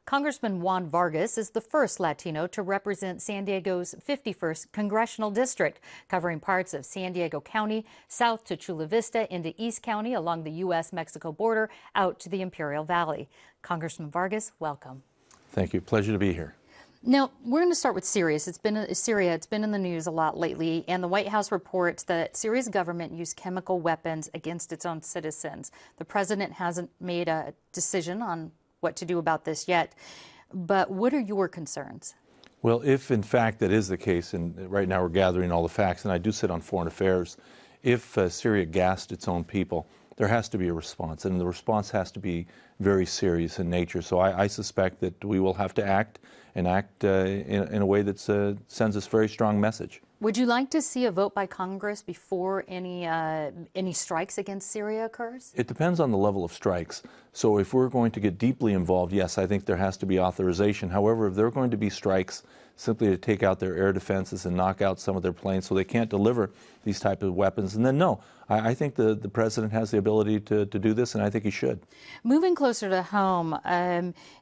Congressman Juan Vargas is the first Latino to represent San Diego's 51st congressional district, covering parts of San Diego County, south to Chula Vista, into East County, along the U.S.-Mexico border, out to the Imperial Valley. Congressman Vargas, welcome. Thank you. Pleasure to be here. Now, we're going to start with Syria. It's been in the news a lot lately, and the White House reports that Syria's government used chemical weapons against its own citizens. The president hasn't made a decision on what to do about this yet, but what are your concerns? Well, if in fact that is the case, and right now we're gathering all the facts, and I do sit on Foreign Affairs, if Syria gassed its own people, there has to be a response, and the response has to be very serious in nature. So I suspect that we will have to act, and act in a way that sends us a very strong message. Would you like to see a vote by Congress before any strikes against Syria occurs? It depends on the level of strikes. So if we're going to get deeply involved, yes, I think there has to be authorization. However, if there are going to be strikes simply to take out their air defenses and knock out some of their planes so they can't deliver these type of weapons, and then no, I think the president has the ability to do this, and I think he should. Moving closer to home,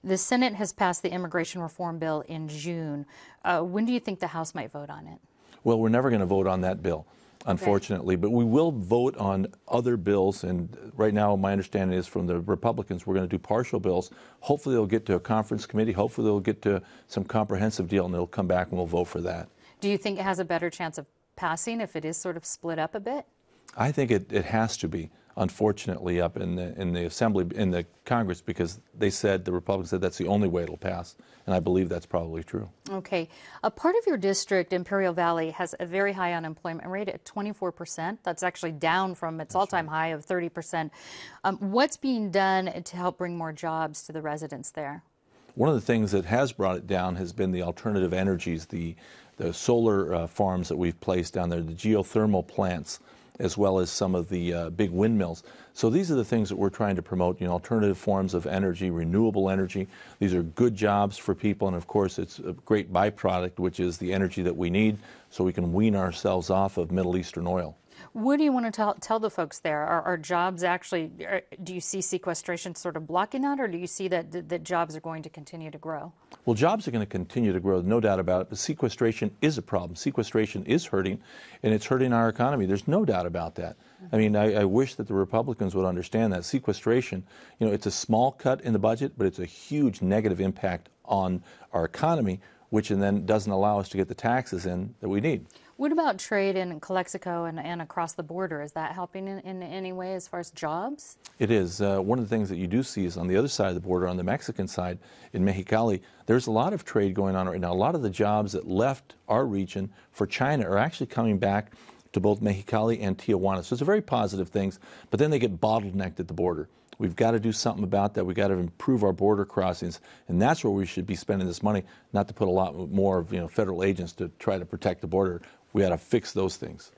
the Senate has passed the immigration reform bill in June. When do you think the House might vote on it? Well, we're never going to vote on that bill, unfortunately, but we will vote on other bills, and right now my understanding is from the Republicans we're going to do partial bills. Hopefully they'll get to a conference committee, hopefully they'll get to some comprehensive deal, and they'll come back and we'll vote for that. Do you think it has a better chance of passing if it is sort of split up a bit? I think it has to be, unfortunately, up in the Assembly, in the Congress, because they said, the Republicans said that's the only way it'll pass, and I believe that's probably true. Okay. A part of your district, Imperial Valley, has a very high unemployment rate at 24%. That's actually down from its all-time high of 30%. What's being done to help bring more jobs to the residents there? One of the things that has brought it down has been the alternative energies, the solar farms that we've placed down there, the geothermal plants, as well as some of the big windmills. So these are the things that we're trying to promote, alternative forms of energy, renewable energy. These are good jobs for people, and of course it's a great byproduct, which is the energy that we need so we can wean ourselves off of Middle Eastern oil. What do you want to tell the folks there? Are jobs actually, do you see sequestration sort of blocking that, or do you see that jobs are going to continue to grow? Well, jobs are going to continue to grow, no doubt about it, but sequestration is a problem. Sequestration is hurting, and it's hurting our economy. There's no doubt about that. I mean, I wish that the Republicans would understand that. Sequestration, it's a small cut in the budget, but it's a huge negative impact on our economy, which then doesn't allow us to get the taxes in that we need. What about trade in Calexico and across the border? Is that helping in any way as far as jobs? It is. One of the things that you do see is on the other side of the border, on the Mexican side, in Mexicali, there's a lot of trade going on right now. A lot of the jobs that left our region for China are actually coming back to both Mexicali and Tijuana. So it's a very positive things, but then they get bottlenecked at the border. We've got to do something about that. We've got to improve our border crossings, and that's where we should be spending this money, not to put a lot more of federal agents to try to protect the border. We got to fix those things.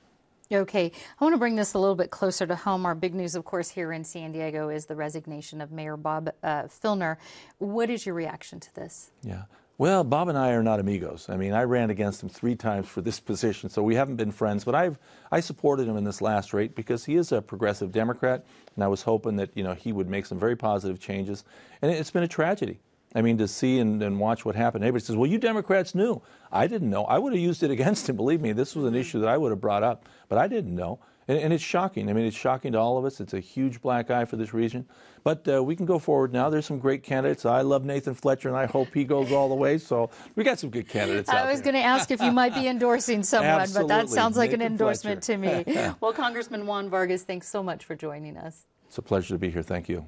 Okay. I want to bring this a little bit closer to home. Our big news, of course, here in San Diego is the resignation of Mayor Bob Filner. What is your reaction to this? Yeah. Well, Bob and I are not amigos. I mean, I ran against him 3 times for this position, so we haven't been friends. But I supported him in this last rate because he is a progressive Democrat, and I was hoping that he would make some very positive changes. And it's been a tragedy. I mean, to see and watch what happened. Everybody says, well, you Democrats knew. I didn't know. I would have used it against him, believe me. This was an issue that I would have brought up, but I didn't know. And it's shocking. I mean, it's shocking to all of us. It's a huge black eye for this region. But we can go forward now. There's some great candidates. I love Nathan Fletcher, and I hope he goes all the way. So we got some good candidates out there. I was going to ask if you might be endorsing someone, but that sounds like Nathan an endorsement Fletcher. to me. Well, Congressman Juan Vargas, thanks so much for joining us. It's a pleasure to be here. Thank you.